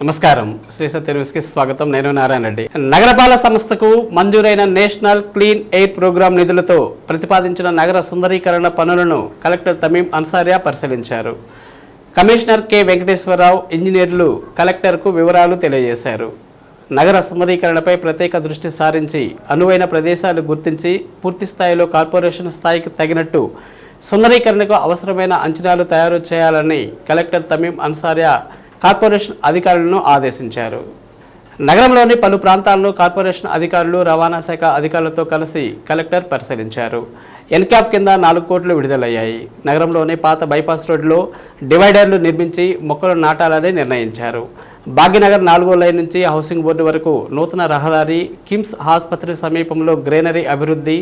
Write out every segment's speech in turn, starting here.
నమస్కారం శ్రీ సత్య న్యూస్కి స్వాగతం. నేను నారాయణ రెడ్డి. నగరపాలక సంస్థకు మంజూరైన నేషనల్ క్లీన్ ఎయిర్ ప్రోగ్రాం నిధులతో ప్రతిపాదించిన నగర సుందరీకరణ పనులను కలెక్టర్ తమీం అన్సారియా పరిశీలించారు. కమిషనర్ కె వెంకటేశ్వరరావు ఇంజనీర్లు కలెక్టర్కు వివరాలు తెలియజేశారు. నగర సుందరీకరణపై ప్రత్యేక దృష్టి సారించి అనువైన ప్రదేశాలు గుర్తించి పూర్తి స్థాయిలో కార్పొరేషన్ స్థాయికి తగినట్టు సుందరీకరణకు అవసరమైన అంచనాలు తయారు చేయాలని కలెక్టర్ తమీం అన్సారియా కార్పొరేషన్ అధికారులను ఆదేశించారు. నగరంలోని పలు ప్రాంతాలను కార్పొరేషన్ అధికారులు, రవాణా శాఖ అధికారులతో కలిసి కలెక్టర్ పరిశీలించారు. ఎన్క్యాప్ కింద 4 కోట్లు విడుదలయ్యాయి. నగరంలోని పాత బైపాస్ రోడ్లో డివైడర్లు నిర్మించి మొక్కలు నాటాలని నిర్ణయించారు. భాగ్యనగర్ 4వ లైన్ నుంచి హౌసింగ్ బోర్డు వరకు నూతన రహదారి, కిమ్స్ ఆసుపత్రి సమీపంలో గ్రీనరీ అభివృద్ధి,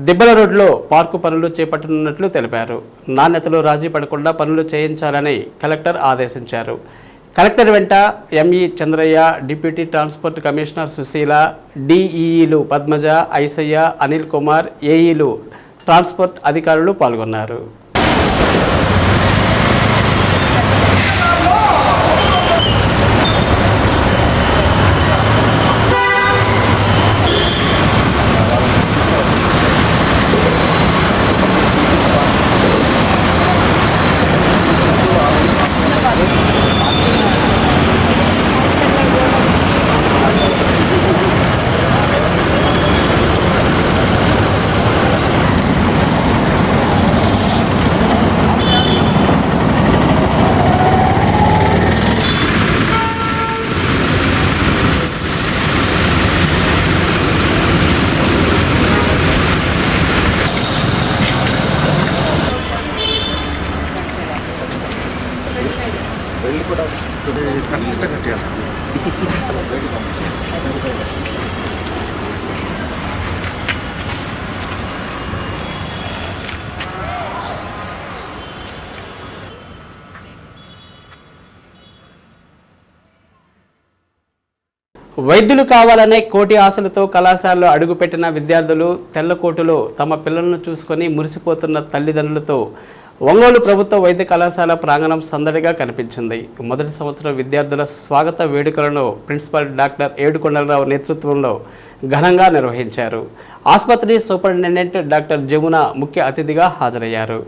దిబ్బల రోడ్లో పార్కు పనులు చేపట్టనున్నట్లు తెలిపారు. నాణ్యతలో రాజీ పడకుండా పనులు చేయించాలని కలెక్టర్ ఆదేశించారు. కలెక్టర్ వెంట ME Chandraiah, deputy transport commissioner Sushila, డిఈఈలు పద్మజ, ఐసయ్య, అనిల్ కుమార్, ఏఈలు ట్రాన్స్పోర్ట్ అధికారులు పాల్గొన్నారు. వైద్యులు కావాలనే కోటి ఆశలతో కళాశాలలో అడుగుపెట్టిన విద్యార్థులు తెల్లకోటులో తమ పిల్లలను చూసుకొని మురిసిపోతున్న తల్లిదండ్రులతో ఒంగోలు ప్రభుత్వ వైద్య కళాశాల ప్రాంగణం సందడిగా కనిపించింది. మొదటి సంవత్సరం విద్యార్థుల స్వాగత వేడుకలను ప్రిన్సిపల్ డాక్టర్ ఏడుకొండలరావు నేతృత్వంలో ఘనంగా నిర్వహించారు. ఆసుపత్రి సూపరింటెండెంట్ డాక్టర్ జమున ముఖ్య అతిథిగా హాజరయ్యారు.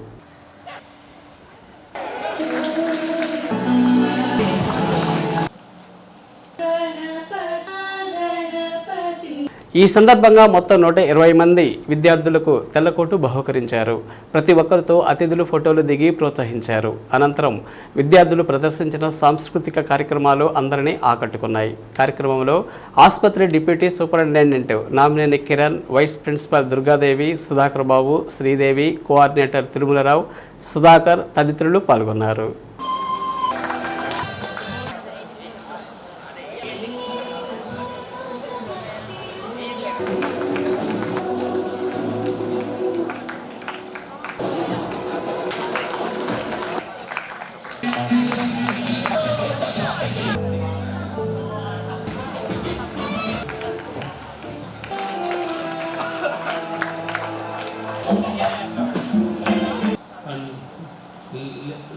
ఈ సందర్భంగా మొత్తం 120 మంది విద్యార్థులకు తెల్లకోటు బహుకరించారు. ప్రతి ఒక్కరితో అతిథులు ఫోటోలు దిగి ప్రోత్సహించారు. అనంతరం విద్యార్థులు ప్రదర్శించిన సాంస్కృతిక కార్యక్రమాలు అందరినీ ఆకట్టుకున్నాయి. కార్యక్రమంలో ఆసుపత్రి deputy superintendent Namineni Kiran, vice principal Durgadevi, Sudhakar Babu, Sridevi, coordinator Tirumalarao, Sudhakar తదితరులు పాల్గొన్నారు.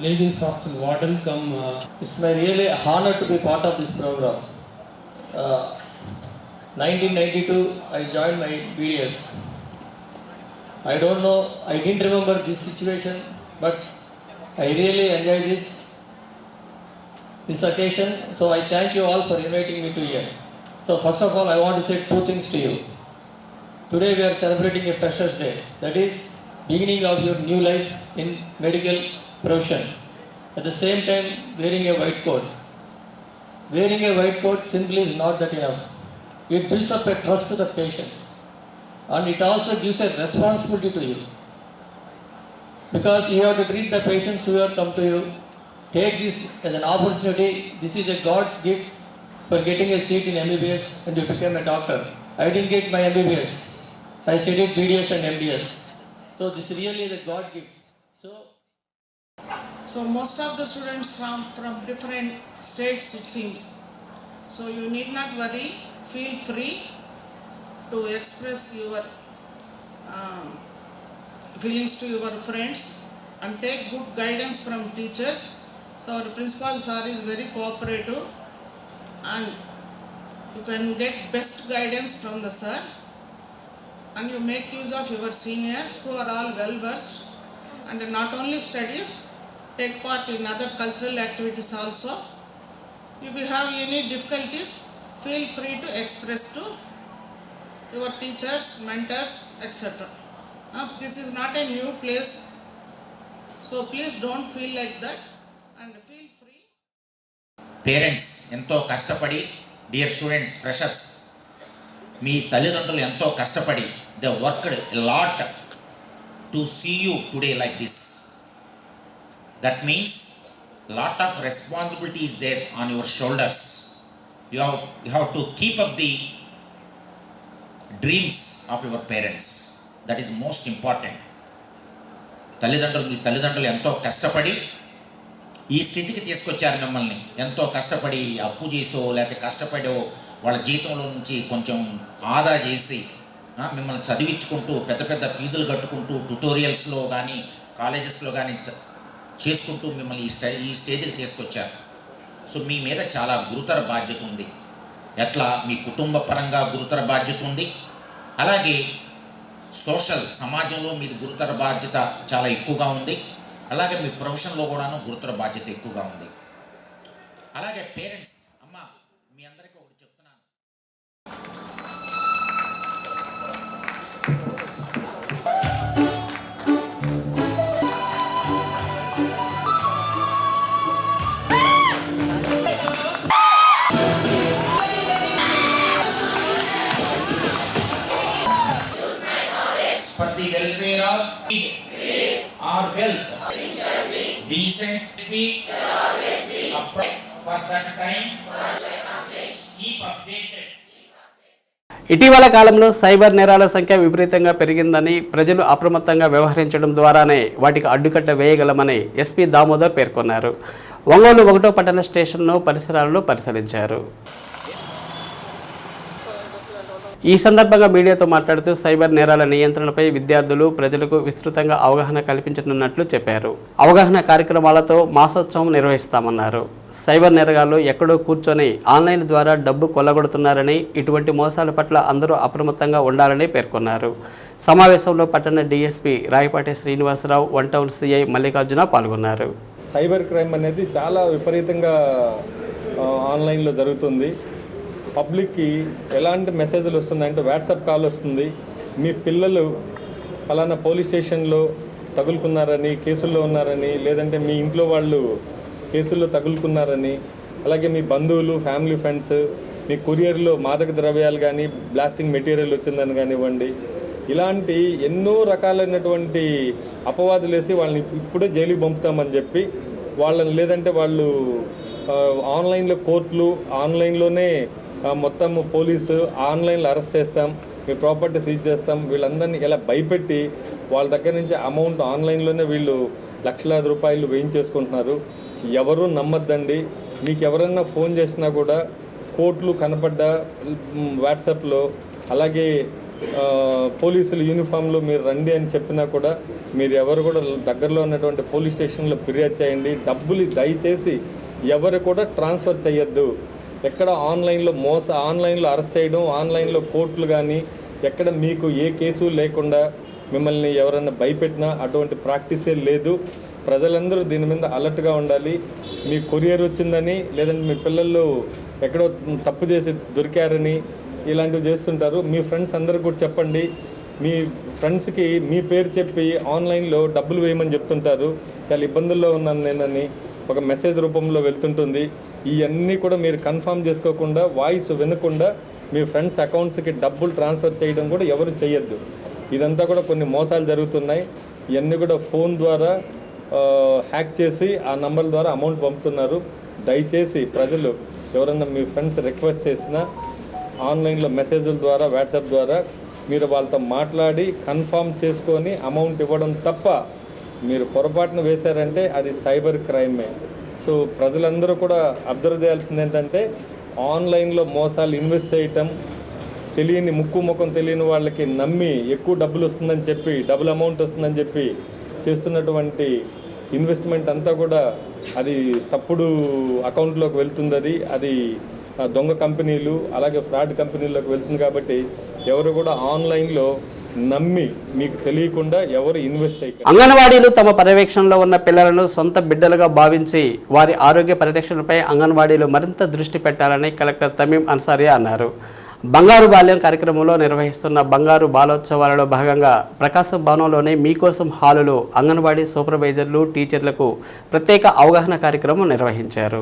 Ladies hostel warden come. It's my really honor to be part of this program. 1992 I joined my BDS. I don't know, I didn't remember this situation, but I really enjoyed this occasion. So I thank you all for inviting me to here. So first of all I want to say 2 things to you. Today we are celebrating a Freshers Day. That is beginning of your new life in medical profession. At the same time wearing a white coat. Wearing a white coat simply is not that enough. It builds up a trust to the patients, and it also gives a responsibility to you, because you have to treat the patients who have come to you. Take this as an opportunity. This is a God's gift for getting a seat in MBBS and you became a doctor. I didn't get my MBBS. I studied BDS and MDS. So this really is a God gift. So most of the students come from different states, it seems. So you need not worry. Feel free to express your feelings to your friends and take good guidance from teachers. So our principal sir is very cooperative. and you can get best guidance from the sir, and you make use of your seniors who are all well versed, and not only studies, take part in other cultural activities also. If you have any difficulties, feel free to express to your teachers, mentors, etc. This is not a new place, so please don't feel like that and feel free. Parents ఎంతో కష్టపడి, dear students, freshers, మీ తల్లిదండ్రులు ఎంతో కష్టపడి they worked a lot to see you today like this. That means lot of responsibility is there on your shoulders. You have to keep up the dreams of your parents. That is most important. మీ తల్లిదండ్రులు ఎంతో కష్టపడి ఈ స్థితికి తీసుకొచ్చారు మిమ్మల్ని. ఎంతో కష్టపడి అప్పు చేసో లేకపోతే కష్టపడో వాళ్ళ జీతంలో నుంచి కొంచెం ఆదా చేసి మిమ్మల్ని చదివించుకుంటూ పెద్ద పెద్ద ఫీజులు కట్టుకుంటూ ట్యుటోరియల్స్లో కానీ కాలేజెస్లో కానీ చేసుకుంటూ మిమ్మల్ని ఈ స్టేజ్కి తీసుకొచ్చారు. సో మీ మీద చాలా గురుతర బాధ్యత ఉంది. ఎట్లా మీ కుటుంబ పరంగా గురుతర బాధ్యత ఉంది, అలాగే సోషల్ సమాజంలో మీది గురుతర బాధ్యత చాలా ఎక్కువగా ఉంది, అలాగే మీ ప్రొఫెషన్లో కూడాను గురుతర బాధ్యత ఎక్కువగా ఉంది. అలాగే పేరెంట్స్, అమ్మ మీ అందరికీ ఒకటి చెప్తున్నాను. For the welfare of our health, decent speak, for that time, keep updated. ఇటీవల కాలంలో సైబర్ నేరాల సంఖ్య విపరీతంగా పెరిగిందని, ప్రజలు అప్రమత్తంగా వ్యవహరించడం ద్వారానే వాటికి అడ్డుకట్ట వేయగలమని ఎస్పీ దామోదర్ పేర్కొన్నారు. ఒంగోలు 1వ పట్టణ స్టేషన్ను పరిసరాలను పరిశీలించారు. ఈ సందర్భంగా మీడియాతో మాట్లాడుతూ సైబర్ నేరాల నియంత్రణపై విద్యార్థులు, ప్రజలకు విస్తృతంగా అవగాహన కల్పించనున్నట్లు చెప్పారు. అవగాహన కార్యక్రమాలతో మాసోత్సవం నిర్వహిస్తామన్నారు. సైబర్ నేరగాళ్లు ఎక్కడో కూర్చొని ఆన్లైన్ ద్వారా డబ్బు కొల్లగొడుతున్నారని, ఇటువంటి మోసాల పట్ల అందరూ అప్రమత్తంగా ఉండాలని పేర్కొన్నారు. సమావేశంలో పట్టణ DSP Rayapati Srinivasarao, 1 town CI Mallikarjuna పాల్గొన్నారు. సైబర్ క్రైమ్ అనేది చాలా విపరీతంగా ఆన్లైన్లో జరుగుతుంది. పబ్లిక్కి ఎలాంటి మెసేజ్లు వస్తున్నాయంటే వాట్సాప్ కాల్ వస్తుంది, మీ పిల్లలు ఫలానా పోలీస్ స్టేషన్లో తగులుకున్నారని, కేసుల్లో ఉన్నారని, లేదంటే మీ ఇంట్లో వాళ్ళు కేసుల్లో తగులుకున్నారని, అలాగే మీ బంధువులు, ఫ్యామిలీ ఫ్రెండ్స్ మీ కొరియర్లో మాదక ద్రవ్యాలు కానీ బ్లాస్టింగ్ మెటీరియల్ వచ్చిందని కానివ్వండి, ఇలాంటి ఎన్నో రకాలైనటువంటి అపవాదులు వేసి వాళ్ళని ఇప్పుడే జైలుకి పంపుతామని చెప్పి వాళ్ళని, లేదంటే వాళ్ళు ఆన్లైన్లో కోర్టులు, ఆన్లైన్లోనే మొత్తం పోలీసు ఆన్లైన్లో అరెస్ట్ చేస్తాం, మీ ప్రాపర్టీ సీజ్ చేస్తాం, వీళ్ళందరినీ ఇలా భయపెట్టి వాళ్ళ దగ్గర నుంచి అమౌంట్ ఆన్లైన్లోనే వీళ్ళు లక్షలాది రూపాయలు వేయించేసుకుంటున్నారు. ఎవరూ నమ్మద్దండి. మీకు ఎవరన్నా ఫోన్ చేసినా కూడా కోర్టులు కనపడ్డా వాట్సాప్లో, అలాగే పోలీసులు యూనిఫామ్లో మీరు రండి అని చెప్పినా కూడా మీరు ఎవరు కూడా దగ్గరలో ఉన్నటువంటి పోలీస్ స్టేషన్లో ఫిర్యాదు చేయండి. డబ్బులు దయచేసి ఎవరు కూడా ట్రాన్స్ఫర్ చేయొద్దు. ఎక్కడ ఆన్లైన్లో ఆన్లైన్లో అరెస్ట్ చేయడం, ఆన్లైన్లో కోర్టులు కానీ ఎక్కడ మీకు ఏ కేసు లేకుండా మిమ్మల్ని ఎవరైనా భయపెట్టినా అటువంటి ప్రాక్టీసే లేదు. ప్రజలందరూ దీని మీద అలర్ట్గా ఉండాలి. మీ కొరియర్ వచ్చిందని, లేదంటే మీ పిల్లలు ఎక్కడో తప్పు చేసి దొరికారని ఇలాంటివి చేస్తుంటారు. మీ ఫ్రెండ్స్ అందరూ కూడా చెప్పండి. మీ ఫ్రెండ్స్కి మీ పేరు చెప్పి ఆన్లైన్లో డబ్బులు వేయమని చెప్తుంటారు. చాలా ఇబ్బందుల్లో ఉన్నాను నేనని ఒక మెసేజ్ రూపంలో వెళ్తుంటుంది. ఇవన్నీ కూడా మీరు కన్ఫర్మ్ చేసుకోకుండా, వాయిస్ వినకుండా మీ ఫ్రెండ్స్ అకౌంట్స్కి డబ్బులు ట్రాన్స్ఫర్ చేయడం కూడా ఎవరు చేయొద్దు. ఇదంతా కూడా కొన్ని మోసాలు జరుగుతున్నాయి. ఇవన్నీ కూడా ఫోన్ ద్వారా హ్యాక్ చేసి ఆ నంబర్ ద్వారా అమౌంట్ పంపుతున్నారు. దయచేసి ప్రజలు ఎవరన్నా మీ ఫ్రెండ్స్ రిక్వెస్ట్ చేసినా ఆన్లైన్లో మెసేజ్ల ద్వారా, వాట్సాప్ ద్వారా మీరు వాళ్ళతో మాట్లాడి కన్ఫర్మ్ చేసుకొని అమౌంట్ ఇవ్వడం తప్ప మీరు పొరపాటున వేశారంటే అది సైబర్ క్రైమే. సో ప్రజలందరూ కూడా అబ్జర్వ్ చేయాల్సింది ఏంటంటే ఆన్లైన్లో మోసాలు ఇన్వెస్ట్ చేయటం, తెలియని ముక్కు ముఖం తెలియని వాళ్ళకి నమ్మి ఎక్కువ డబ్బులు వస్తుందని చెప్పి, డబుల్ అమౌంట్ వస్తుందని చెప్పి చేస్తున్నటువంటి ఇన్వెస్ట్మెంట్ అంతా కూడా అది తప్పుడు అకౌంట్లోకి వెళ్తుంది. అది దొంగ కంపెనీలు అలాగే ఫ్రాడ్ కంపెనీల్లోకి వెళ్తుంది. కాబట్టి ఎవరు కూడా ఆన్లైన్లో నమ్మి మీకు తెలియకుండా ఎవరు ఇన్వెస్ట్ చేయకండి. అంగన్వాడీలు తమ పర్యవేక్షణలో ఉన్న పిల్లలను సొంత బిడ్డలుగా భావించి వారి ఆరోగ్య పరిరక్షణపై అంగన్వాడీలు మరింత దృష్టి పెట్టాలని కలెక్టర్ తమీం అన్సారియా అన్నారు. బంగారు బాల్యం కార్యక్రమంలో నిర్వహిస్తున్న బంగారు బాలోత్సవాలలో భాగంగా ప్రకాశం భవనంలోని మీకోసం హాలులో అంగన్వాడీ సూపర్వైజర్లు టీచర్లకు ప్రత్యేక అవగాహన కార్యక్రమం నిర్వహించారు.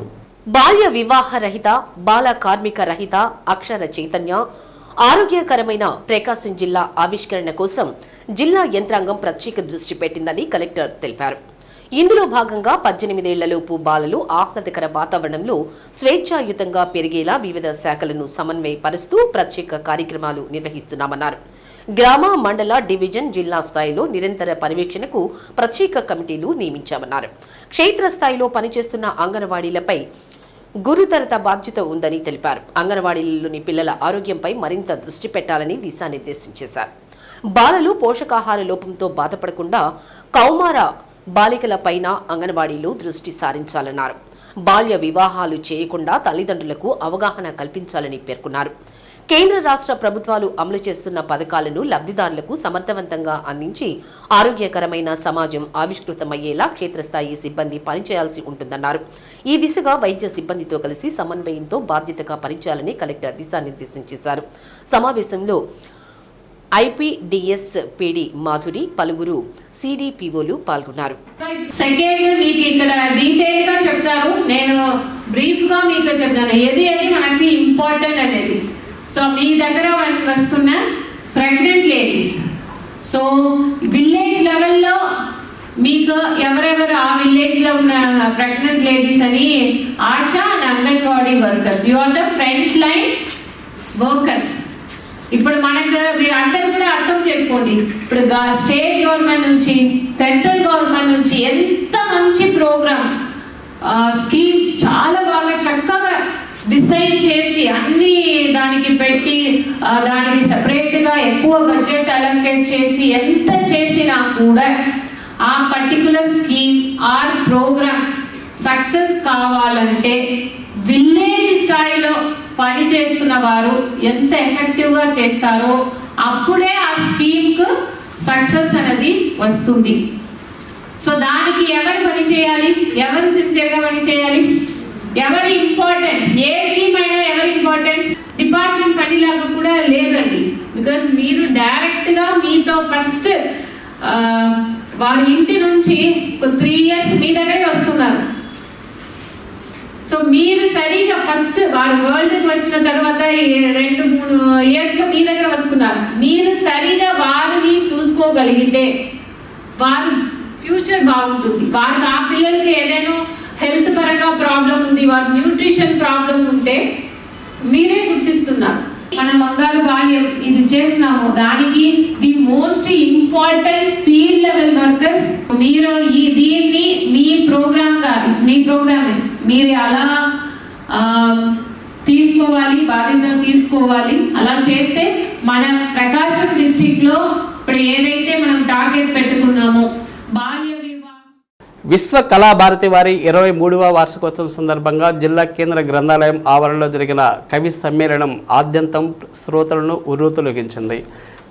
బాల్య వివాహ రహిత, బాల కార్మిక రహిత, అక్షర చైతన్య, ఆరోగ్యకరమైన ప్రకాశం జిల్లా ఆవిష్కరణ కోసం జిల్లా యంత్రాంగం ప్రత్యేక దృష్టి పెట్టిందని కలెక్టర్ తెలిపారు. ఇందులో భాగంగా 18 ఏళ్లలోపు బాలలు ఆహ్లాదకర వాతావరణంలో స్వేచ్ఛాయుతంగా పెరిగేలా వివిధ శాఖలను సమన్వయపరుస్తూ ప్రత్యేక కార్యక్రమాలు నిర్వహిస్తున్నామన్నారు. గ్రామ, మండల, డివిజన్, జిల్లా స్థాయిలో నిరంతర పర్యవేక్షణకు ప్రత్యేక కమిటీలు నియమించామన్నారు. క్షేత్రస్థాయిలో పనిచేస్తున్న అంగన్వాడీలపై గురుతరత బాధ్యత ఉందని తెలిపారు. అంగన్వాడీలలోని పిల్లల ఆరోగ్యంపై మరింత దృష్టి పెట్టాలని దిశానిర్దేశం చేశారు. బాలలు పోషకాహార లోపంతో బాధపడకుండా కౌమార బాలికలపైన అంగన్వాడీలు దృష్టి సారించాలన్నారు. బాల్య వివాహాలు చేయకుండా తల్లిదండ్రులకు అవగాహన కల్పించాలని పేర్కొన్నారు. కేంద్ర రాష్ట్ర ప్రభుత్వాలు అమలు చేస్తున్న పథకాలను లబ్ధిదారులకు సమర్థవంతంగా అందించి ఆరోగ్యకరమైన సమాజం ఆవిష్కృతమయ్యేలా క్షేత్రస్థాయి సిబ్బంది పనిచేయాల్సి ఉంటుందన్నారు. ఈ దిశగా వైద్య సిబ్బందితో కలిసి సమన్వయంతో బాధ్యతగా పనిచేయాలని కలెక్టర్ దిశానిర్దేశం చేశారు. సమావేశంలో ఐపీడీఎస్ పీడీ మాధురి, పలువురు సిడిపిఓలు పాల్గొన్నారు. సెకండ్ మీకు ఇక్కడ డీటెయిల్ గా చెప్తారు, నేను బ్రీఫ్ గా మీకు చెప్తాను ఏది అని మనకి ఇంపార్టెంట్ అనేది. సో మీ దగ్గర వస్తున్న ప్రెగ్నెంట్ లేడీస్, సో విలేజ్ లెవెల్లో మీకు ఎవరెవరు ఆ విలేజ్ లో ఉన్న ప్రెగ్నెంట్ లేడీస్ అని ASHA and anganwadi workers, you are the front line workers. ఇప్పుడు మనకు మీరు అందరూ కూడా అర్థం చేసుకోండి, ఇప్పుడు స్టేట్ గవర్నమెంట్ నుంచి, సెంట్రల్ గవర్నమెంట్ నుంచి ఎంత మంచి ప్రోగ్రామ్ స్కీమ్ చాలా బాగా చక్కగా డిసైడ్ చేసి అన్ని దానికి పెట్టి దానికి సెపరేట్గా ఎక్కువ బడ్జెట్ అలొకేట్ చేసి ఎంత చేసినా కూడా ఆ particular scheme or programme success కావాలంటే విలేజ్ స్థాయిలో పని చేస్తున్న వారు ఎంత ఎఫెక్టివ్గా చేస్తారో అప్పుడే ఆ స్కీమ్కు సక్సెస్ అనేది వస్తుంది. సో దానికి ఎవరు పని చేయాలి, ఎవరు సిన్సియర్గా పని చేయాలి, ఎవరు ఇంపార్టెంట్, ఏ స్కీమ్ అయినా ఎవరు ఇంపార్టెంట్, డిపార్ట్మెంట్ పనిలాగా కూడా లేదండి. బికాస్ మీరు డైరెక్ట్గా మీతో ఫస్ట్ వారి ఇంటి నుంచి 3 years మీ దగ్గరే వస్తున్నారు. సో మీరు సరిగా ఫస్ట్ వారు వరల్డ్కి వచ్చిన తర్వాత 2-3 years లో మీ దగ్గర వస్తున్నారు. మీరు సరిగా వారిని చూసుకోగలిగితే వారు ఫ్యూచర్ బాగుంటుంది. వారికి ఆ పిల్లలకి ఏదైనా హెల్త్ పరంగా ప్రాబ్లం ఉంది, వారి న్యూట్రిషన్ ప్రాబ్లం ఉంటే మీరే గుర్తిస్తున్నారు. మనం బంగారు బాల్యం ఇది చేస్తున్నాము, దానికి the most important field level workers మీరు దీన్ని మీ ప్రోగ్రామ్ మీరు అలా తీసుకోవాలి, బాధ్యత తీసుకోవాలి. అలా చేస్తే మన ప్రకాశం డిస్ట్రిక్ట్ లో ఇప్పుడు ఏదైతే మనం టార్గెట్ పెట్టుకున్నామో బాల్య విశ్వ కళాభారతి వారి 23వ వార్షికోత్సవం సందర్భంగా జిల్లా కేంద్ర గ్రంథాలయం ఆవరణలో జరిగిన కవి సమ్మేళనం ఆద్యంతం శ్రోతలను ఉర్రూతలొగించింది.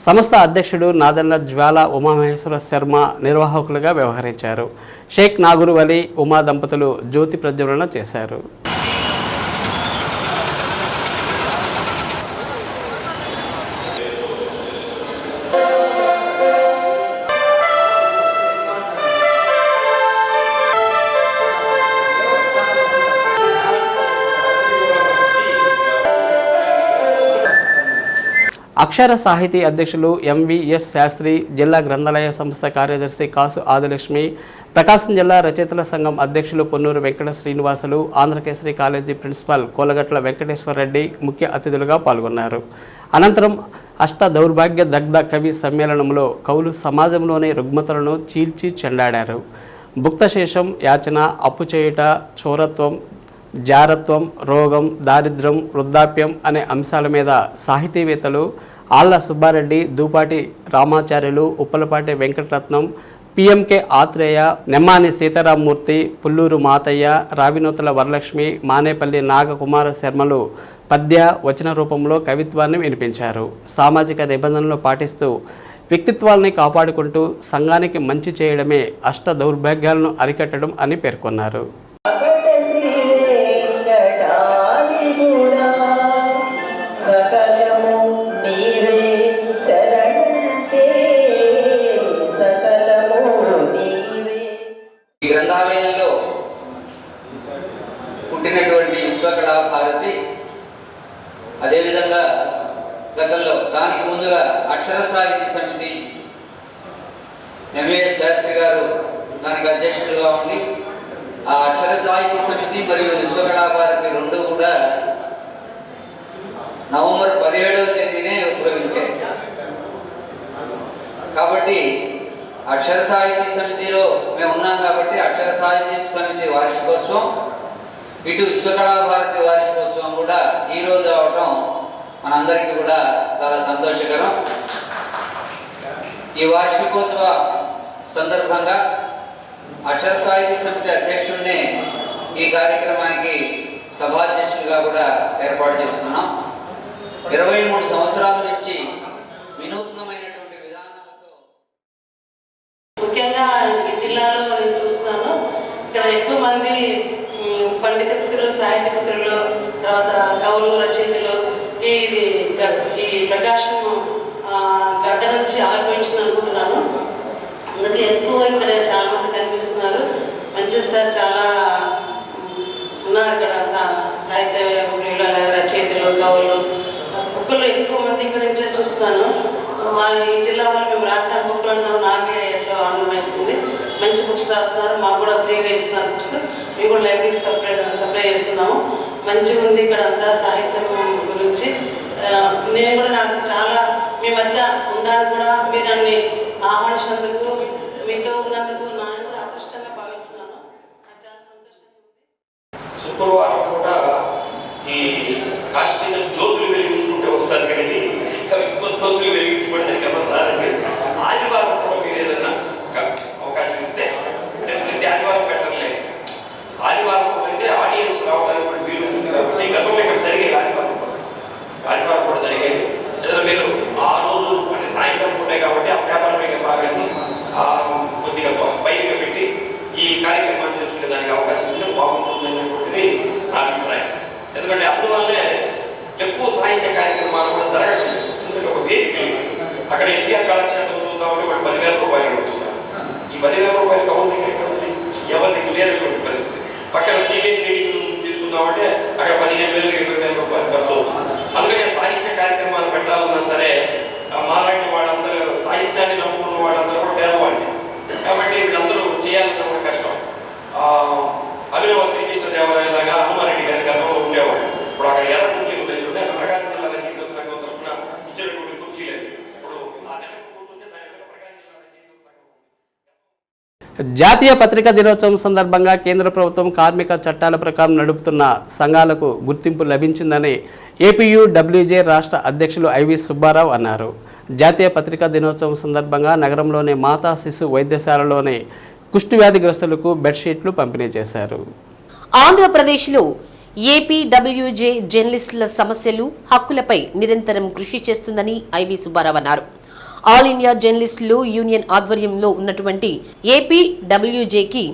సంస్థ అధ్యక్షుడు నాదెళ్ల జ్వాల ఉమామహేశ్వర శర్మ నిర్వాహకులుగా వ్యవహరించారు. షేక్ నాగూర్ వలి, ఉమా దంపతులు జ్యోతి ప్రజ్వలన చేశారు. అక్షర సాహితీ అధ్యక్షులు ఎంవిఎస్ శాస్త్రి, జిల్లా గ్రంథాలయ సంస్థ కార్యదర్శి కాసు ఆదిలక్ష్మి, ప్రకాశం జిల్లా రచయితల సంఘం అధ్యక్షులు పొన్నూరు వెంకట శ్రీనివాసులు, ఆంధ్రకేసరి కాలేజీ ప్రిన్సిపాల్ కోలగట్ల వెంకటేశ్వర రెడ్డి ముఖ్య అతిథులుగా పాల్గొన్నారు. అనంతరం అష్ట దౌర్భాగ్య దగ్ధ కవి సమ్మేళనంలో కవులు సమాజంలోని రుగ్మతలను చీల్చి చెండాడారు. భుక్తశేషం, యాచన, అప్పు చేయుట, చోరత్వం, జారత్వం, రోగం, దారిద్ర్యం, వృద్ధాప్యం అనే అంశాల మీద సాహితీవేత్తలు ఆళ్ల సుబ్బారెడ్డి, దూపాటి రామాచార్యులు, ఉప్పలపాటి వెంకటరత్నం, పిఎంకే ఆత్రేయ, నెమ్మాని సీతారామమూర్తి, పుల్లూరు మాతయ్య, రావినూతల వరలక్ష్మి, మానేపల్లి నాగకుమార శర్మలు పద్య, వచన రూపంలో కవిత్వాన్ని వినిపించారు. సామాజిక నిబంధనలు పాటిస్తూ వ్యక్తిత్వాల్ని కాపాడుకుంటూ సంఘానికి మంచి చేయడమే అష్ట దౌర్భాగ్యాలను అరికట్టడం అని పేర్కొన్నారు. ఈ గ్రంథాలయంలో పుట్టినటువంటి విశ్వకళా భారతి, అదేవిధంగా గతంలో దానికి ముందుగా అక్షర సాహితీ సమితి ఎంఏఎస్ శాస్త్రి గారు దానికి అధ్యక్షుడిగా ఉండి ఆ అక్షర సాహితీ సమితి మరియు విశ్వకళా భారతి రెండు కూడా నవంబర్ 17వ తేదీనే ఉద్భవించాయి. కాబట్టి అక్షర సాహితీ సమితిలో మేము ఉన్నాం కాబట్టి అక్షర సాహితీ సమితి వార్షికోత్సవం, ఇటు విశ్వకళా భారతి వార్షికోత్సవం కూడా ఈరోజు అవటం మనందరికీ కూడా చాలా సంతోషకరం. ఈ వార్షికోత్సవ సందర్భంగా అక్షర సాహితీ సమితి అధ్యక్షుడిని ఈ కార్యక్రమానికి సభాధ్యక్షుడిగా కూడా ఏర్పాటు చేస్తున్నాం. 23 సంవత్సరాల నుంచి వినూత్నమైనటువంటి విధానాలతో ముఖ్యంగా ఈ జిల్లాలో నేను చూస్తున్నాను, ఇక్కడ ఎక్కువ మంది పండిత పుత్రులు, సాహిత్య పుత్రులు, తర్వాత కవులు, రచయితలు ఈ ప్రకాశం గడ్డ నుంచి ఆవిర్భవించింది అనుకుంటున్నాను. అందుకే ఎక్కువ ఇక్కడ చాలా మంది కనిపిస్తున్నారు. మంచి సార్ చాలా ఉన్నారు ఇక్కడ, సాహిత్య ప్రియులు, రచయితలు, కవులు, బుక్కులు ఎక్కువ మంది ఇక్కడ నుంచే చూస్తున్నాను. ఈ జిల్లా వాళ్ళు మేము రాసిన బుక్కులంతా నాకే ఎంతో ఆనందం వేస్తుంది. మంచి బుక్స్ రాస్తున్నారు, మాకు కూడా ఫ్రీగా ఇస్తున్నారు బుక్స్. మేము కూడా లైబ్రరీకి సప్లై చేస్తున్నాము. మంచిగా ఉంది ఇక్కడ అంతా సాహిత్యం గురించి. నేను కూడా నాకు చాలా మీ మధ్య ఉండడానికి కూడా మీరు నన్ను ఆహ్వానించినందుకు, మీతో ఉన్నందుకు నేను కూడా అదృష్టంగా భావిస్తున్నాను. నాకు చాలా సంతోషంగా ఉంది. శుక్రవారం కూడా ఈ కార్తీక జ్యోతులు వెలిగించుకుంటే వస్తారు, కానీ జ్యోతులు వెలిగించుకోవడానికి ఎవరు రాదండి. ఆదివారం కూడా మీరు ఏదన్నా అవకాశం ఇస్తే, అంటే ప్రతి ఆదివారం పెట్టలే, ఆదివారం అయితే ఆడియన్స్ రావడానికి కూడా వీలు ఉంది. కాబట్టి గతంలో ఇక్కడ జరిగేది ఆదివారం కూడా జరిగేది. ఏదైనా మీరు ఆ రోజు అంటే సాయంత్రం పూటే కాబట్టి ఆ వ్యాపారమే భాగాన్ని కొద్దిగా బయటగా పెట్టి ఈ కార్యక్రమాన్ని చేసుకునే దానికి అవకాశం ఇస్తే బాగుంటుంది అనేటువంటిది నా అభిప్రాయం. ఎందుకంటే అందువల్లే ఎక్కువ సాహిత్య కార్యక్రమాలు కూడా జరగట్లేదు. ఎందుకంటే ఒక వేదిక అక్కడ ఎన్టీఆర్ కళాక్షేత్రం కాబట్టి వాళ్ళు 10,000 రూపాయలు అడుగుతున్నారు. ఈ 10,000 రూపాయలు కౌలు దగ్గర ఎక్కడ ఎవరి దగ్గర లేనటువంటి పరిస్థితి. పక్కన సీనియర్ రీడింగ్ తీసుకుందామంటే అక్కడ 15,000 20,000 రూపాయలు ఖర్చు అవుతుంది. అందుకనే సాహిత్య కార్యక్రమాలు పెట్టాలన్నా సరే మాలాంటి వాళ్ళందరూ, సాహిత్యాన్ని నమ్ముకున్న వాళ్ళందరూ కూడా పేదవాళ్ళు కాబట్టి వీళ్ళందరూ చేయాలన్న కూడా కష్టం. అభినవ శ్రీకృష్ణ దేవాలయంలాగా హనుమారెడ్డి గారి గతంలో ఉండేవాళ్ళు. ఇప్పుడు అక్కడ ఎర్ర కుర్చీలు ఉన్నాయి. ప్రకాశం జిల్లా రచయితల సంఘం తరఫున ఇచ్చినటువంటి కుర్చీలేదు. ఇప్పుడు ఆ నెల కూర్చుంటే దాని ప్రకాశం జిల్లా రచయితల సంఘం. జాతీయ పత్రికా దినోత్సవం సందర్భంగా కేంద్ర ప్రభుత్వం కార్మిక చట్టాల ప్రకారం నడుపుతున్న సంఘాలకు గుర్తింపు లభించిందని ఏపీయూడబ్ల్యూజే రాష్ట్ర అధ్యక్షులు ఐవి సుబ్బారావు అన్నారు. జాతీయ పత్రికా దినోత్సవం సందర్భంగా నగరంలోని మాతా శిశు వైద్యశాలలోని కుష్టు వ్యాధిగ్రస్తులకు బెడ్షీట్లు పంపిణీ చేశారు. ఆంధ్రప్రదేశ్లో ఏపీడబ్ల్యూజే జర్నలిస్టుల సమస్యలు, హక్కులపై నిరంతరం కృషి చేస్తుందని ఐవి సుబ్బారావు అన్నారు. ఆల్ ఇండియా జర్నలిస్టులు యూనియన్ ఆధ్వర్యంలో ఉన్నటువంటి ఏపీడబ్ల్యూజేకి,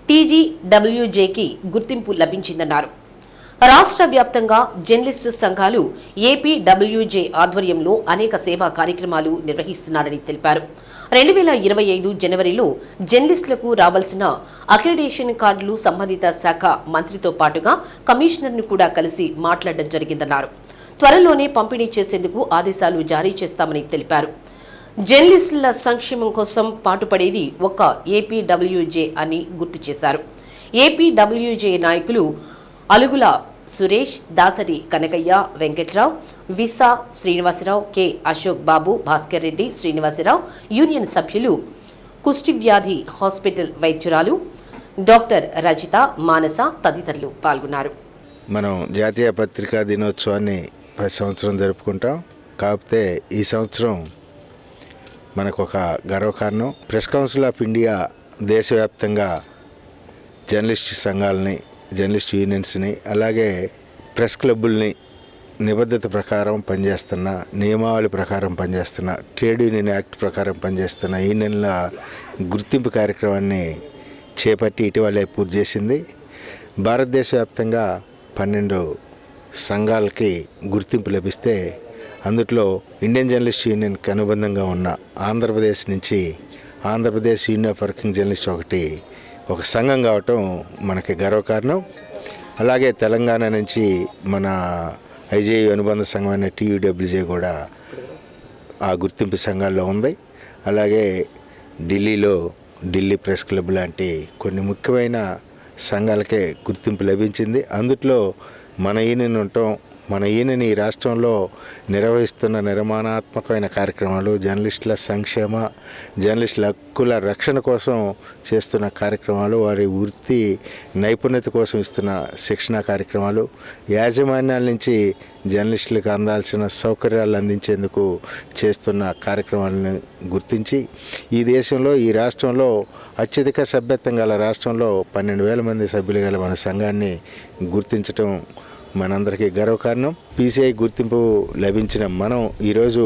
టీజీడబ్ల్యూజేకి గుర్తింపు లభించిందన్నారు. రాష్ట్ర వ్యాప్తంగా జర్నలిస్టు సంఘాలు ఏపీడబ్ల్యూజే ఆధ్వర్యంలో అనేక సేవా కార్యక్రమాలు నిర్వహిస్తున్నారని తెలిపారు. 2025 జనవరిలో జర్నలిస్టులకు రావాల్సిన అక్రిడేషన్ కార్డులు సంబంధిత శాఖ మంత్రితో పాటుగా కమిషనర్ను కూడా కలిసి మాట్లాడడం జరిగిందన్నారు. త్వరలోనే పంపిణీ చేసేందుకు ఆదేశాలు జారీ చేస్తామని తెలిపారు. జర్నలిస్టుల సంక్షేమం కోసం పాటుపడేది ఒక్క ఏపీడబ్ల్యూజే అని గుర్తు చేశారు. ఏపీడబ్ల్యూజే నాయకులు అలుగుల సురేష్, దాసరి కనకయ్య, వెంకట్రావు, విసా శ్రీనివాసరావు, కె అశోక్ బాబు, భాస్కర్ రెడ్డి, శ్రీనివాసరావు, యూనియన్ సభ్యులు, కుష్టివ్యాధి హాస్పిటల్ వైద్యురాలు డాక్టర్ రజిత, మానస తదితరులు పాల్గొన్నారు. మనం జాతీయ పత్రికా దినోత్సవాన్ని ప్రతి సంవత్సరం జరుపుకుంటాం. కాకపోతే ఈ సంవత్సరం మనకు ఒక గర్వకారణం. ప్రెస్ కౌన్సిల్ ఆఫ్ ఇండియా దేశవ్యాప్తంగా జర్నలిస్ట్ సంఘాలని, జర్నలిస్ట్ యూనియన్స్ని, అలాగే ప్రెస్ క్లబ్బుల్ని నిబద్ధత ప్రకారం పనిచేస్తున్న, నియమావళి ప్రకారం పనిచేస్తున్న, ట్రేడ్ యూనియన్ యాక్ట్ ప్రకారం పనిచేస్తున్న యూనియన్ల గుర్తింపు కార్యక్రమాన్ని చేపట్టి ఇటీవలే పూర్తి చేసింది. భారతదేశ వ్యాప్తంగా 12 సంఘాలకి గుర్తింపు లభిస్తే అందులో ఇండియన్ జర్నలిస్ట్ యూనియన్కి అనుబంధంగా ఉన్న ఆంధ్రప్రదేశ్ నుంచి Andhra Pradesh union of working journalist ఒక సంఘం కావటం మనకి గర్వకారణం. అలాగే తెలంగాణ నుంచి మన ఐజేయు అనుబంధ సంఘమైన TUWJ కూడా ఆ గుర్తింపు సంఘాల్లో ఉంది. అలాగే ఢిల్లీలో ఢిల్లీ ప్రెస్ క్లబ్ లాంటి కొన్ని ముఖ్యమైన సంఘాలకే గుర్తింపు లభించింది. అందులో మన యూనియన్ ఉండటం, మన యూనియన్ ఈ రాష్ట్రంలో నిర్వహిస్తున్న నిర్మాణాత్మకమైన కార్యక్రమాలు, జర్నలిస్టుల సంక్షేమ, జర్నలిస్టుల హక్కుల రక్షణ కోసం చేస్తున్న కార్యక్రమాలు, వారి వృత్తి నైపుణ్యత కోసం ఇస్తున్న శిక్షణ కార్యక్రమాలు, యాజమాన్యాల నుంచి జర్నలిస్టులకు అందాల్సిన సౌకర్యాలు అందించేందుకు చేస్తున్న కార్యక్రమాలను గుర్తించి ఈ దేశంలో, ఈ రాష్ట్రంలో అత్యధిక సభ్యత్వం గల రాష్ట్రంలో 12,000 మంది సభ్యులు గల మన సంఘాన్ని గుర్తించటం మనందరికీ గర్వకారణం. PCI గుర్తింపు లభించిన మనం ఈరోజు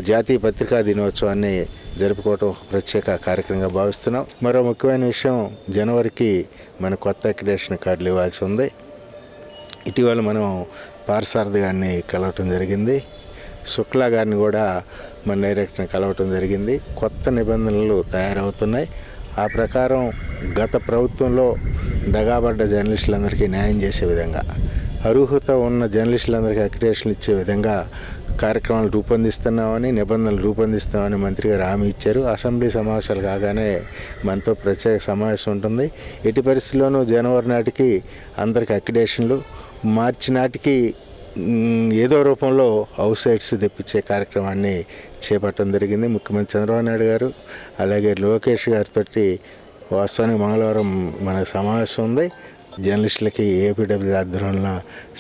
జాతీయ పత్రికా దినోత్సవాన్ని జరుపుకోవటం ఒక ప్రత్యేక కార్యక్రమంగా భావిస్తున్నాం. మరో ముఖ్యమైన విషయం, జనవరికి మన కొత్త అక్రిడేషన్ కార్డులు ఇవ్వాల్సి ఉంది. ఇటీవల మనం పార్సారథి గారిని కలవటం జరిగింది, శుక్లా గారిని కూడా మన డైరెక్టర్ని కలవటం జరిగింది. కొత్త నిబంధనలు తయారవుతున్నాయి. ఆ ప్రకారం గత ప్రభుత్వంలో దగాబడ్డ జర్నలిస్టులందరికీ న్యాయం చేసే విధంగా, అర్హత ఉన్న జర్నలిస్టులందరికీ అక్రిడేషన్ ఇచ్చే విధంగా కార్యక్రమాలు రూపొందిస్తున్నామని, నిబంధనలు రూపొందిస్తామని మంత్రి గారు హామీ ఇచ్చారు. అసెంబ్లీ సమావేశాలు కాగానే మనతో ప్రత్యేక సమావేశం ఉంటుంది. ఎట్టి పరిస్థితుల్లోనూ జనవరి నాటికి అందరికి అక్రిడేషన్లు, మార్చి నాటికి ఏదో రూపంలో హౌస్ సైట్స్ తెప్పించే కార్యక్రమాన్ని చేపట్టడం జరిగింది. ముఖ్యమంత్రి చంద్రబాబు నాయుడు గారు అలాగే లోకేష్ గారితో వాస్తవానికి మంగళవారం మన సమావేశం ఉంది. జర్నలిస్టులకి ఏపీడబ్ల్యూ ఆధ్వర్యంలో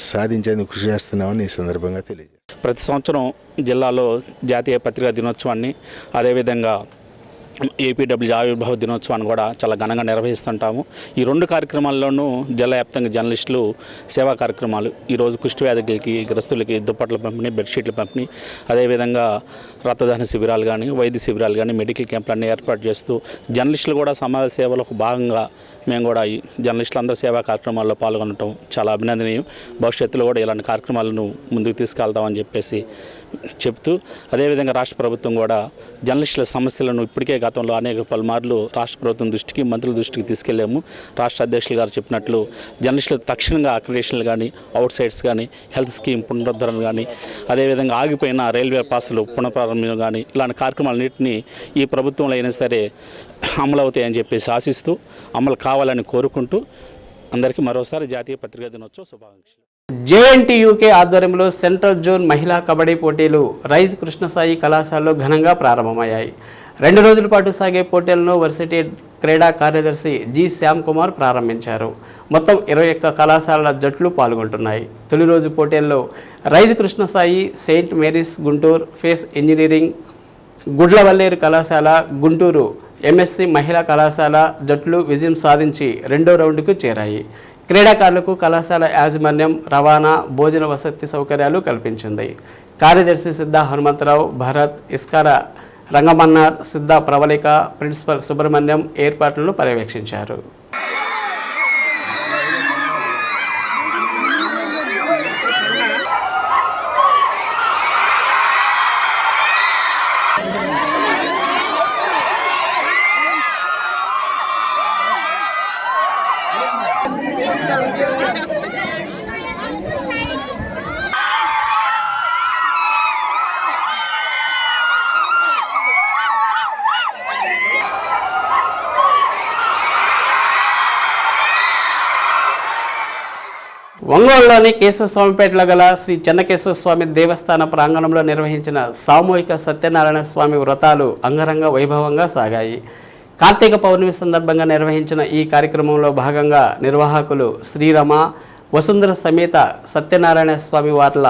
సాధించేందుకు కృషి చేస్తున్నామని ఈ సందర్భంగా తెలియజేస్తాను. ప్రతి సంవత్సరం జిల్లాలో జాతీయ పత్రికా దినోత్సవాన్ని, అదేవిధంగా ఏపీడబ్ల్యూ ఆవిర్భావ దినోత్సవాన్ని కూడా చాలా ఘనంగా నిర్వహిస్తుంటాము. ఈ 2 కార్యక్రమాల్లోనూ జిల్లా వ్యాప్తంగా జర్నలిస్టులు సేవా కార్యక్రమాలు, ఈరోజు కుష్టి వ్యాధికులకి, గ్రస్తులకి దుప్పట్ల పంపిణీ, బెడ్షీట్ల పంపిణీ, అదేవిధంగా రక్తదాన శిబిరాలు కానీ, వైద్య శిబిరాలు కానీ, మెడికల్ క్యాంపులన్నీ ఏర్పాటు చేస్తూ జర్నలిస్టులు కూడా సమాజ సేవలో భాగంగా మేము కూడా ఈ జర్నలిస్టులందరూ సేవా కార్యక్రమాల్లో పాల్గొనడం చాలా అభినందనీయం. భవిష్యత్తులో కూడా ఇలాంటి కార్యక్రమాలను ముందుకు తీసుకెళ్తామని చెప్పేసి చెప్తూ, అదేవిధంగా రాష్ట్ర ప్రభుత్వం కూడా జర్నలిస్టుల సమస్యలను ఇప్పటికే గతంలో అనేక పలుమార్లు రాష్ట్ర ప్రభుత్వం దృష్టికి, మంత్రుల దృష్టికి తీసుకెళ్లాము. రాష్ట్ర అధ్యక్షులు గారు చెప్పినట్లు జర్నలిస్టులు తక్షణంగా అక్రిడేషన్లు కానీ, అవుట్ సైడ్స్ కానీ, హెల్త్ స్కీమ్ పునరుద్ధరణ కానీ, అదేవిధంగా ఆగిపోయిన రైల్వే పాసులు పునఃప్రారంభం కానీ, ఇలాంటి కార్యక్రమాలన్నింటినీ ఈ ప్రభుత్వంలో అయినా సరే అమలు అవుతాయని చెప్పేసి ఆశిస్తూ, అమలు కావాలని కోరుకుంటూ అందరికీ మరోసారి జాతీయ పత్రికా దినోత్సవ శుభాకాంక్షలు. JNTUK ఆధ్వర్యంలో సెంట్రల్ జోన్ మహిళా కబడ్డీ పోటీలు రైజ్ కృష్ణసాయి కళాశాలలో ఘనంగా ప్రారంభమయ్యాయి. 2 రోజుల పాటు సాగే పోటీలను వర్సిటీ క్రీడా కార్యదర్శి G. శ్యామ్ కుమార్ ప్రారంభించారు. మొత్తం 21 కళాశాలల జట్లు పాల్గొంటున్నాయి. తొలి రోజు పోటీల్లో Rise Krishnasai, Saint Mary's Guntur, Face engineering, Gudlavalleru కళాశాల, గుంటూరు MSc మహిళా కళాశాల జట్లు విజయం సాధించి 2వ రౌండ్కు చేరాయి. క్రీడాకారులకు కళాశాల యాజమాన్యం రవాణా, భోజన వసతి సౌకర్యాలు కల్పించింది. కార్యదర్శి సిద్ధ హనుమంతరావు, భరత్, ఇస్కార రంగమన్నార్, సిద్ధ ప్రవళిక, ప్రిన్సిపల్ సుబ్రహ్మణ్యం ఏర్పాట్లను పర్యవేక్షించారు. ఒంగోలులోని కేశవస్వామిపేటలో గల శ్రీ చెన్నకేశవ స్వామి దేవస్థాన ప్రాంగణంలో నిర్వహించిన సామూహిక సత్యనారాయణ స్వామి వ్రతాలు అంగరంగ వైభవంగా సాగాయి. కార్తీక పౌర్ణమి సందర్భంగా నిర్వహించిన ఈ కార్యక్రమంలో భాగంగా నిర్వాహకులు శ్రీరమ, వసుంధర సమేత సత్యనారాయణ స్వామి వార్ల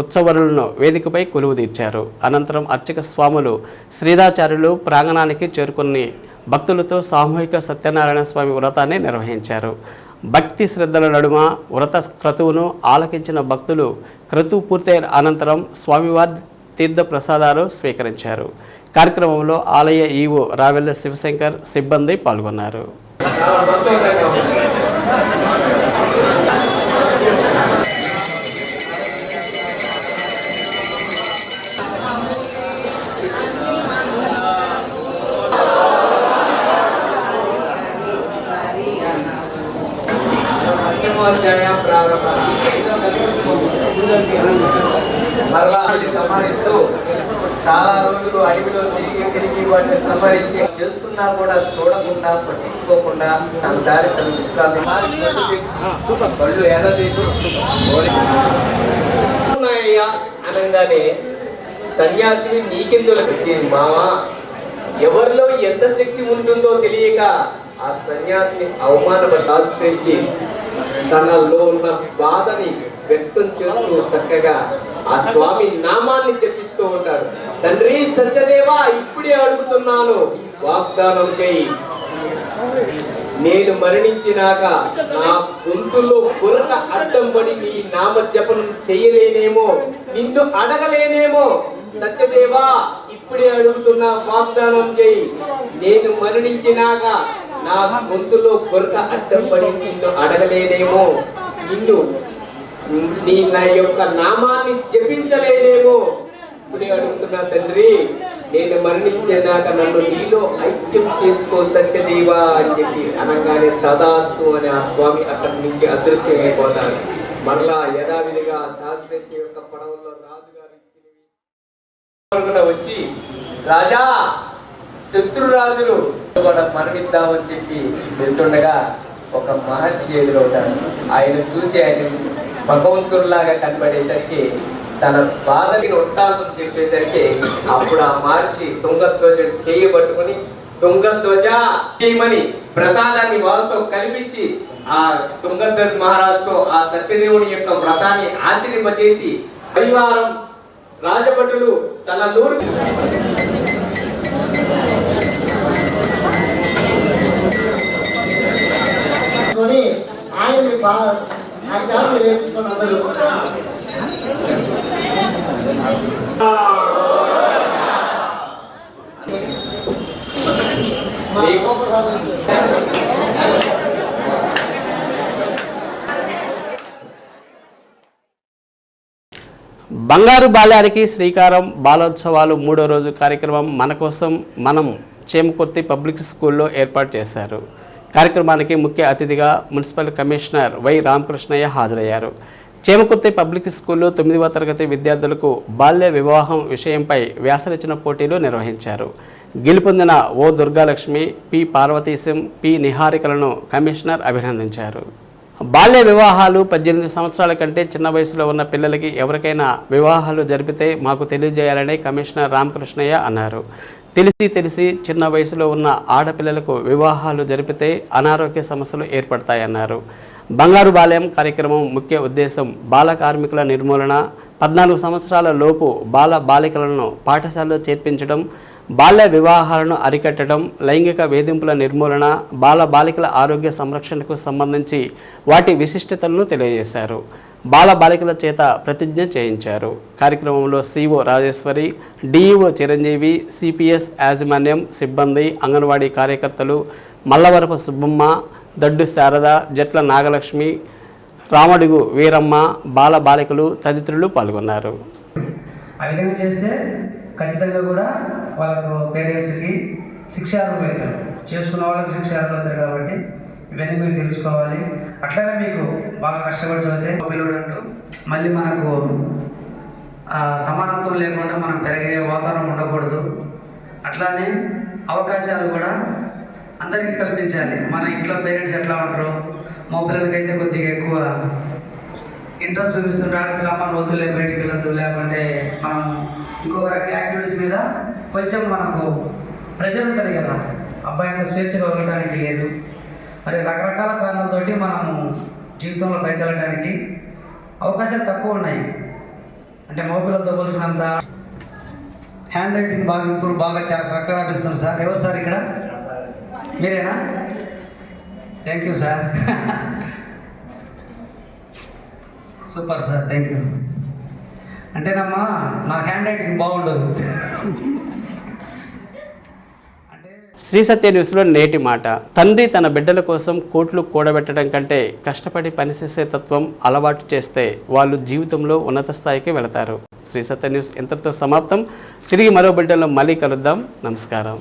ఉత్సవరులను వేదికపై కొలువు తీర్చారు. అనంతరం అర్చక స్వాములు శ్రీదాచార్యులు ప్రాంగణానికి చేరుకుని భక్తులతో సామూహిక సత్యనారాయణ స్వామి వ్రతాన్ని నిర్వహించారు. భక్తి శ్రద్ధల నడుమ వ్రత క్రతువును ఆలకించిన భక్తులు క్రతువు పూర్తయిన అనంతరం స్వామివారి తీర్థ ప్రసాదాలు స్వీకరించారు. కార్యక్రమంలో ఆలయ ఈవో రావెల్ల శివశంకర్ సిబ్బంది పాల్గొన్నారు. మరలా సంహరిస్తూ చాలా రోజులు అడవిలో తిరిగి వాటిని సంహరించి చేస్తున్నా కూడా చూడకుండా పట్టించుకోకుండా తన దారి తన విశ్రాంతి కళ్ళు ఎర్రదీసి అనగానే సన్యాసిని నీకెందులకు వచ్చింది మావా, ఎవరిలో ఎంత శక్తి ఉంటుందో తెలియక ఆ సన్యాసిని అవమానపడి తనలో ఉన్న బాధని వ్యక్తం చేస్తూ చక్కగా ఆ స్వామి నామాన్ని జపిస్తూ ఉంటాడు. తండ్రి సత్యదేవా, ఇప్పుడే అడుగుతున్నాను, వాగ్దానం చేయి. నేను మరణించినాక నా గొంతులో కొరక అడ్డం పడి నీ నామ జపం చేయలేనేమో, నిన్ను అడగలేనేమో. సత్యదేవా, ఇప్పుడే అడుగుతున్నా, వాగ్దానం చేయి. నేను మరణించినాక నా గొంతులో కొరక అడ్డం పడి నిన్ను అడగలేనేమో, నిన్ను నా యొక్క నామాన్ని జపించలేనేమో. ఇప్పుడే అడుగుతున్నా తండ్రి, నేను మరణించేదాకా నన్ను నీలో ఐక్యం చేసుకో సత్యదేవా అని చెప్పి అనగానే తదాస్తు అని ఆ స్వామి అక్కడి నుంచి అదృశ్యమైపోతాడు. మరలా యథావిధిగా శాస్త్రజ్ఞ యొక్క పడవలో రాజుగారు వచ్చి, రాజా, శత్రురాజులు కూడా మరణిద్దామని చెప్పి వెళ్తుండగా ఒక మహర్షి ఎదురవుతాడు. ఆయన చూసి ఆయన భగవంతుడిలాగా కనబడేసరికి తన బాధని వృత్తాంతం చెప్పేసరికి అప్పుడు ఆ మహర్షి తుంగధ్వజుడు చేయబట్టుకుని తుంగధ్వజ చేయమని ప్రసాదాన్ని వాళ్ళతో కల్పించి ఆ తుంగధ్వజ మహారాజుతో ఆ సత్యదేవుని యొక్క వ్రతాన్ని ఆచరింపజేసి పరివారం రాజభటులు తన నూరు ఆయన్ని బాగా ఆ జాబు నేర్చుకుని అందరూ బంగారు బాల్యానికి శ్రీకారం బాలోత్సవాలు 3వ రోజు కార్యక్రమం మన కోసం మనం చేమకుర్తి పబ్లిక్ స్కూల్లో ఏర్పాటు చేశారు. కార్యక్రమానికి ముఖ్య అతిథిగా మున్సిపల్ కమిషనర్ వై రామకృష్ణయ్య హాజరయ్యారు. చేమకుర్తి పబ్లిక్ స్కూల్లో 9వ తరగతి విద్యార్థులకు బాల్య వివాహం విషయంపై వ్యాసరచన పోటీలు నిర్వహించారు. గెలుపొందిన O Durgalakshmi, P Parvateesam, P నిహారికలను కమిషనర్ అభినందించారు. బాల్య వివాహాలు 18 సంవత్సరాల కంటే చిన్న వయసులో ఉన్న పిల్లలకి ఎవరికైనా వివాహాలు జరిపితే మాకు తెలియజేయాలని కమిషనర్ రామకృష్ణయ్య అన్నారు. తెలిసి చిన్న వయసులో ఉన్న ఆడపిల్లలకు వివాహాలు జరిపితే అనారోగ్య సమస్యలు ఏర్పడతాయన్నారు. బంగారు బాల్యం కార్యక్రమం ముఖ్య ఉద్దేశం బాల కార్మికుల నిర్మూలన, 14 సంవత్సరాల లోపు బాల బాలికలను పాఠశాలలో చేర్పించడం, బాల్య వివాహాలను అరికట్టడం, లైంగిక వేధింపుల నిర్మూలన, బాల బాలికల ఆరోగ్య సంరక్షణకు సంబంధించి వాటి విశిష్టతలను తెలియజేశారు. బాల బాలికల చేత ప్రతిజ్ఞ చేయించారు. కార్యక్రమంలో CO Rajeswari, DEO Chiranjeevi, CPS యాజమాన్యం సిబ్బంది, అంగన్వాడీ కార్యకర్తలు, మల్లవరపు సుబ్బమ్మ, దడ్డు శారద, జట్ల నాగలక్ష్మి, రామడుగు వీరమ్మ, బాల బాలికలు తదితరులు పాల్గొన్నారు. ఆ విధంగా చేస్తే ఖచ్చితంగా కూడా వాళ్ళకు పేరెంట్స్కి శిక్షార్హులు అవుతారు, చేసుకున్న వాళ్ళకి శిక్షార్హులు అవుతారు. కాబట్టి ఇవన్నీ మీరు తెలుసుకోవాలి. అట్లనే మీకు బాగా కష్టపడి చదివితే పిల్లడు మళ్ళీ మనకు సమానత్వం లేకుండా మనం పెరిగే వాతావరణం ఉండకూడదు. అట్లానే అవకాశాలు కూడా అందరికీ కల్పించాలి. మన ఇంట్లో పేరెంట్స్ ఎట్లా ఉంటారు, మా పిల్లలకైతే కొద్దిగా ఎక్కువ ఇంట్రెస్ట్ చూపిస్తుంటే ఆడపిల్ల అమ్మ వద్దులే బయటికి వెళ్ళొద్దు, లేకుంటే మనం ఇంకొక రకమైన యాక్టివిటీస్ మీద కొంచెం మనకు ప్రెషర్ ఉంటుంది కదా, అబ్బాయి అంత స్వేచ్ఛగా వెళ్ళడానికి లేదు. మరి రకరకాల కారణాలతోటి మనము జీవితంలో పైకి వెళ్ళడానికి అవకాశాలు తక్కువ ఉన్నాయి. అంటే మగపిల్లలతో పోల్చినంత హ్యాండ్ రైటింగ్ బాగా ఇంప్రూవ్ బాగా చాలా చక్కగా రాపిస్తున్నారు సార్. ఎవరు సార్ ఇక్కడ? మీరేనా? Thank you sir. Super sir, thank you. అంటేనమ్మా నా హ్యాండ్ రైటింగ్ బాగుండదు. శ్రీ సత్య న్యూస్లో నేటి మాట. తండ్రి తన బిడ్డల కోసం కోట్లు కూడబెట్టడం కంటే కష్టపడి పనిచేసే తత్వం అలవాటు చేస్తే వాళ్ళు జీవితంలో ఉన్నత స్థాయికి వెళతారు. శ్రీ సత్య న్యూస్ ఇంతటితో సమాప్తం. తిరిగి మరో బిడ్డలో మళ్ళీ కలుద్దాం. నమస్కారం.